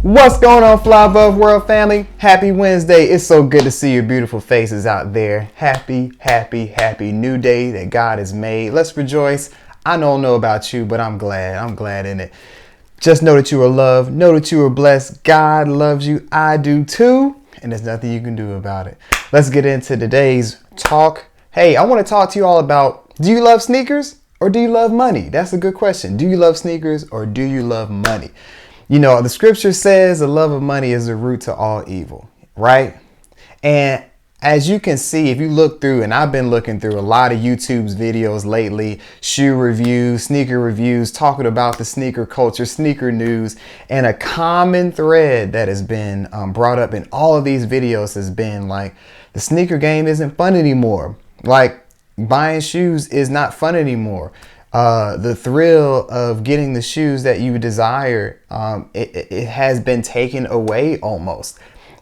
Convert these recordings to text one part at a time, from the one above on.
What's going on, Fly Above World family? Happy Wednesday. It's so good to see your beautiful faces out there. Happy new day that God has made. Let's rejoice. I don't know about you, but I'm glad. I'm glad in it. Just know that you are loved. Know that you are blessed. God loves you. I do too. And there's nothing you can do about it. Let's get into today's talk. Hey, I want to talk to you all about, do you love sneakers or do you love money? That's a good question. Do you love sneakers or do you love money? You know, the scripture says the love of money is the root to all evil, right? And as you can see, if you look through, and I've been looking through a lot of YouTube's videos lately, shoe reviews, sneaker reviews, talking about the sneaker culture, sneaker news, and a common thread that has been brought up in all of these videos has been like, the sneaker game isn't fun anymore. Like, buying shoes is not fun anymore. The thrill of getting the shoes that you desire, it has been taken away almost.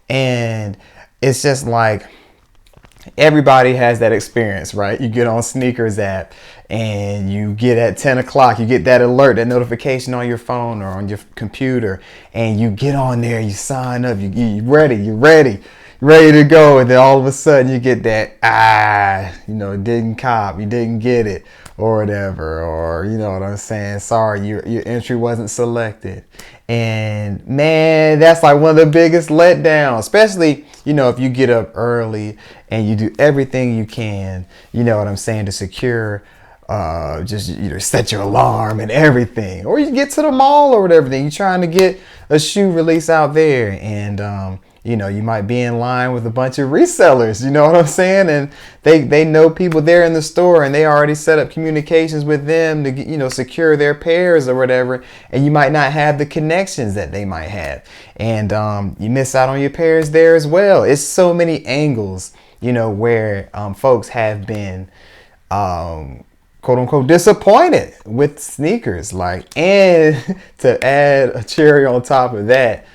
And it's just like, everybody has that experience, right? You get on sneakers app and you get at 10 o'clock, you get that alert, that notification on your phone or on your computer, and you get on there, you sign up, you're ready to go. And then all of a sudden you get that, didn't cop, you didn't get it or whatever, or you know what I'm saying? Sorry, your entry wasn't selected. And man, that's like one of the biggest letdowns, especially, if you get up early and you do everything you can, you know what I'm saying, to secure, just set your alarm and everything, or you get to the mall or whatever, then you're trying to get a shoe release out there, and you might be in line with a bunch of resellers, you know what I'm saying? And they know people there in the store and they already set up communications with them to, secure their pairs or whatever. And you might not have the connections that they might have. And you miss out on your pairs there as well. It's so many angles, where folks have been, quote unquote, disappointed with sneakers. And to add a cherry on top of that,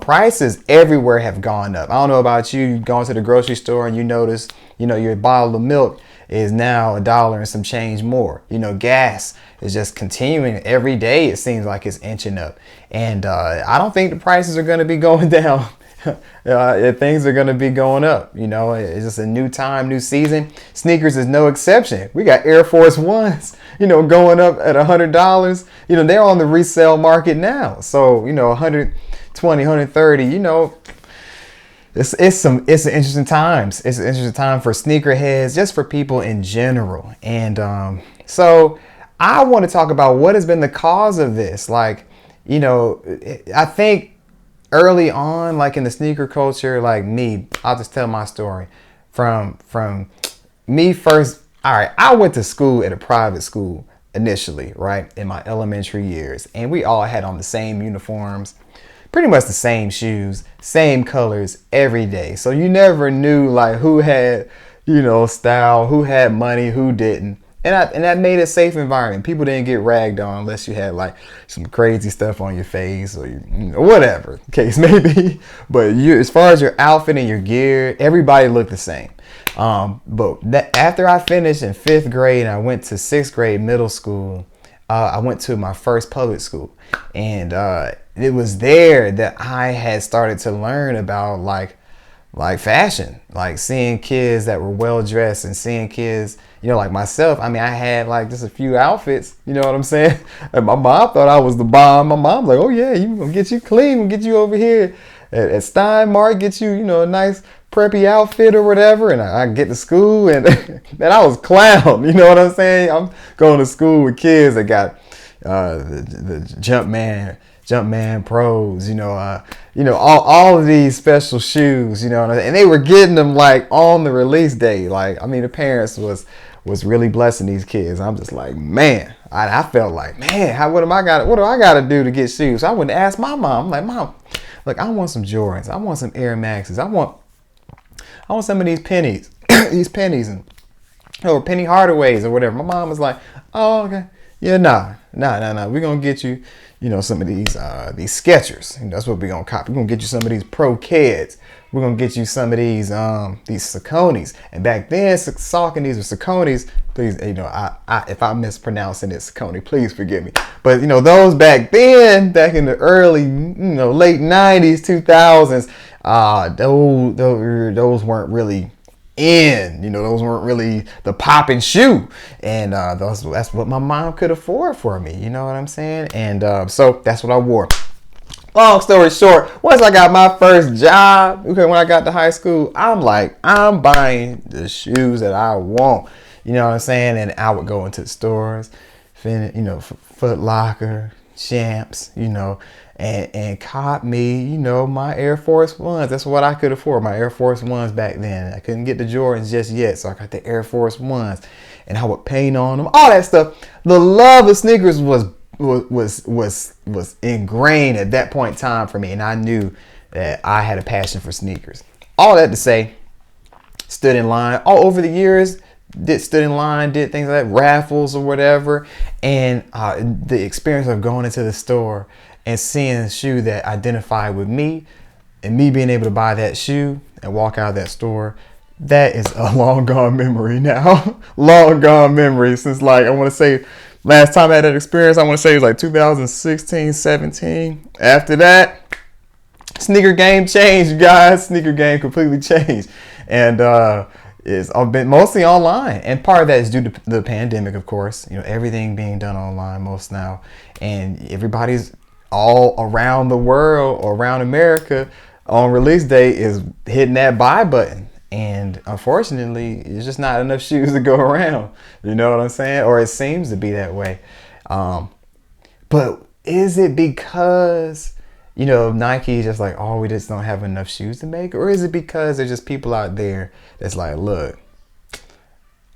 prices everywhere have gone up. I don't know about you. You've gone to the grocery store and you notice, your bottle of milk is now $1 and some change more. Gas is just continuing every day. It seems like it's inching up. And I don't think the prices are going to be going down. Things are going to be going up. It's just a new time, new season. Sneakers is no exception. We got Air Force Ones, going up at $100. They're on the resale market now. So, 120, 130, it's an interesting times. It's an interesting time for sneakerheads, just for people in general. And so I want to talk about what has been the cause of this. I think early on, like in the sneaker culture, like me, I'll just tell my story from me first. All right, I went to school at a private school initially, right, in my elementary years, and we all had on the same uniforms, pretty much the same shoes, same colors every day. So you never knew like who had, style, who had money, who didn't. And that made a safe environment. People didn't get ragged on unless you had like some crazy stuff on your face or whatever the case may be. But as far as your outfit and your gear, everybody looked the same. But after I finished in 5th grade and I went to 6th grade middle school, I went to my first public school. And it was there that I had started to learn about like fashion, like seeing kids that were well dressed and seeing kids, like myself. I mean, I had like just a few outfits, you know what I'm saying? And my mom thought I was the bomb. My mom like, oh yeah, you gonna get you clean, we'll get you over here at Steinmart, get you, a nice preppy outfit or whatever. And I get to school and man, I was clown, you know what I'm saying? I'm going to school with kids that got the Jumpman Pros, all of these special shoes, and they were getting them like on the release day. Like, I mean, the parents was really blessing these kids. I'm just like, man, I felt like, man, what do I got to do to get shoes? So I went to ask my mom. I'm like, Mom, look, I want some Jordans. I want some Air Maxes. I want some of these pennies, and or Penny Hardaways or whatever. My mom was like, oh, okay. Yeah, nah. We're gonna get you, some of these Skechers. That's what we're gonna copy. We're gonna get you some of these Pro Kids. We're gonna get you some of these Sauconys. And back then, Sauconys or Sauconys, please, if I'm mispronouncing it, Saucony, please forgive me. But those back then, back in the early, late '90s, 2000s, those weren't really in. Those weren't really the popping shoe, and that's what my mom could afford for me. You know what I'm saying? And so that's what I wore. Long story short, once I got my first job, okay, when I got to high school, I'm like, I'm buying the shoes that I want. You know what I'm saying? And I would go into the stores, Foot Locker, Champs, and cop me, my Air Force Ones. That's what I could afford, my Air Force Ones back then. I couldn't get the Jordans just yet, so I got the Air Force Ones, and I would paint on them, all that stuff. The love of sneakers was ingrained at that point in time for me, and I knew that I had a passion for sneakers. All that to say, stood in line all over the years. Stood in line, did things like raffles or whatever, and the experience of going into the store and seeing a shoe that identified with me, and me being able to buy that shoe and walk out of that store, that is a long gone memory now. Long gone memory since, like, I want to say last time I had that experience, I want to say it was like 2016, 17. After that, sneaker game changed, you guys. Sneaker game completely changed, and I've been mostly online, and part of that is due to the pandemic, of course. Everything being done online most now, and everybody's all around the world or around America on release day is hitting that buy button, and unfortunately, there's just not enough shoes to go around. You know what I'm saying? Or it seems to be that way. But is it because Nike is just like, oh, we just don't have enough shoes to make? Or is it because there's just people out there that's like, look,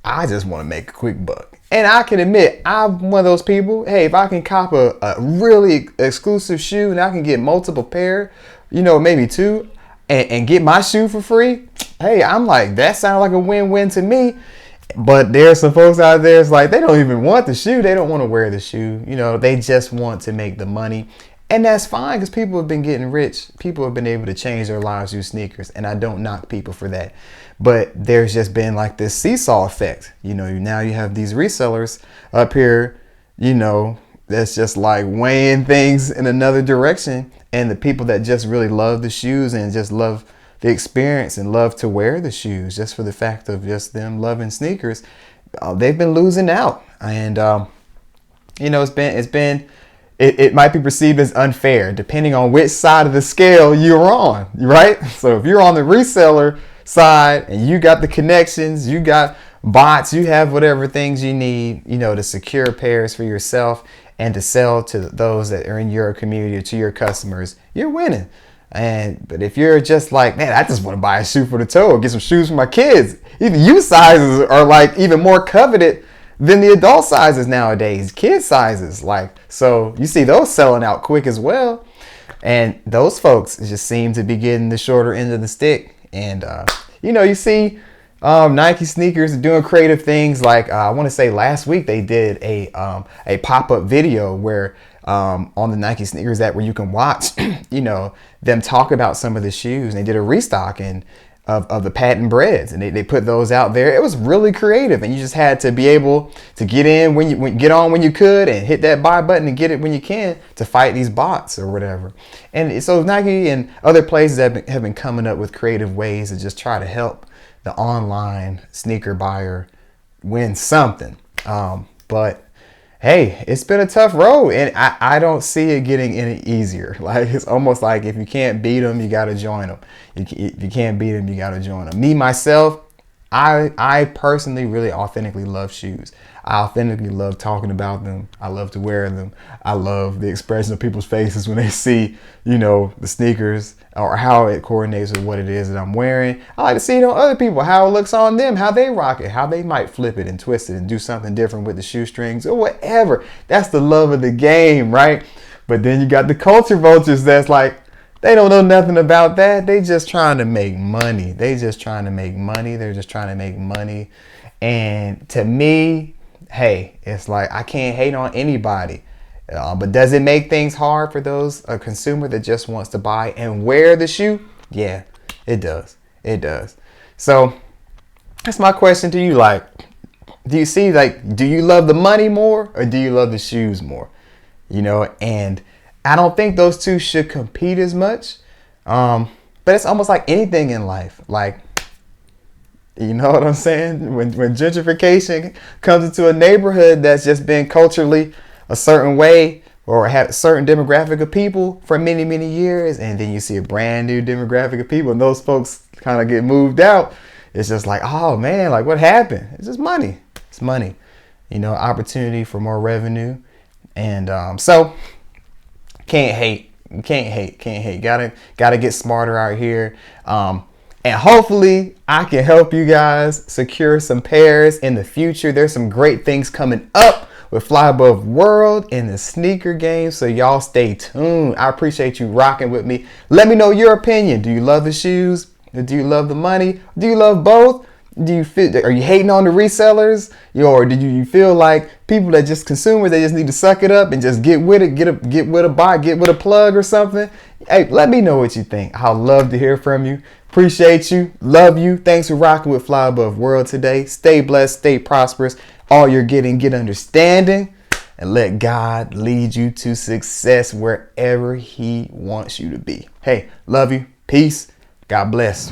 I just want to make a quick buck? And I can admit, I'm one of those people. Hey, if I can cop a really exclusive shoe and I can get multiple pair, maybe two, and get my shoe for free, hey, I'm like, that sounds like a win-win to me. But there's some folks out there, it's like, they don't even want the shoe. They don't want to wear the shoe. They just want to make the money. And that's fine, because people have been getting rich. People have been able to change their lives through sneakers, and I don't knock people for that. But there's just been like this seesaw effect. Now you have these resellers up here, that's just like weighing things in another direction. And the people that just really love the shoes and just love the experience and love to wear the shoes just for the fact of just them loving sneakers, they've been losing out. And, it might be perceived as unfair depending on which side of the scale you're on, right? So if you're on the reseller side and you got the connections, you got bots, you have whatever things you need, to secure pairs for yourself and to sell to those that are in your community or to your customers, you're winning. But if you're just like, man, I just want to buy a shoe for the toe or get some shoes for my kids, even youth sizes are like even more coveted than the adult sizes nowadays, kid sizes. Like, so you see those selling out quick as well. And those folks just seem to be getting the shorter end of the stick. And, you see Nike sneakers doing creative things. Like, I want to say last week they did a pop-up video where on the Nike sneakers app where you can watch, them talk about some of the shoes. And they did a restock of the patent breads, and they put those out there. It was really creative, and you just had to be able to get in get on when you could, and hit that buy button and get it when you can to fight these bots or whatever. And so Nike and other places have been coming up with creative ways to just try to help the online sneaker buyer win something. But hey, it's been a tough road, and I don't see it getting any easier. Like, it's almost like if you can't beat them, you got to join them. If you can't beat them, you got to join them. Me, myself, I personally really authentically love shoes. I authentically love talking about them. I love to wear them. I love the expression of people's faces when they see, the sneakers or how it coordinates with what it is that I'm wearing. I like to see it on other people, how it looks on them, how they rock it, how they might flip it and twist it and do something different with the shoestrings or whatever. That's the love of the game, right? But then you got the culture vultures that's like, they don't know nothing about that. They just trying to make money. They're just trying to make money. And to me, hey, it's like I can't hate on anybody. But does it make things hard for a consumer that just wants to buy and wear the shoe? Yeah, it does. It does. So that's my question to you. Like, do you love the money more or do you love the shoes more? And I don't think those two should compete as much. But it's almost like anything in life. Like, you know what I'm saying? When gentrification comes into a neighborhood that's just been culturally a certain way or have a certain demographic of people for many, many years, and then you see a brand new demographic of people and those folks kind of get moved out, it's just like, oh man, like what happened? It's just money. It's money. Opportunity for more revenue. And so can't hate. Gotta get smarter out here. And hopefully I can help you guys secure some pairs in the future. There's some great things coming up with Fly Above World in the sneaker game. So y'all stay tuned. I appreciate you rocking with me. Let me know your opinion. Do you love the shoes? Do you love the money? Do you love both? Are you hating on the resellers? Or do you feel like people that just consumers, they just need to suck it up and just get with it, get with a plug or something? Hey, let me know what you think. I'd love to hear from you. Appreciate you. Love you. Thanks for rocking with Fly Above World today. Stay blessed. Stay prosperous. All you're getting, get understanding. And let God lead you to success wherever he wants you to be. Hey, love you. Peace. God bless.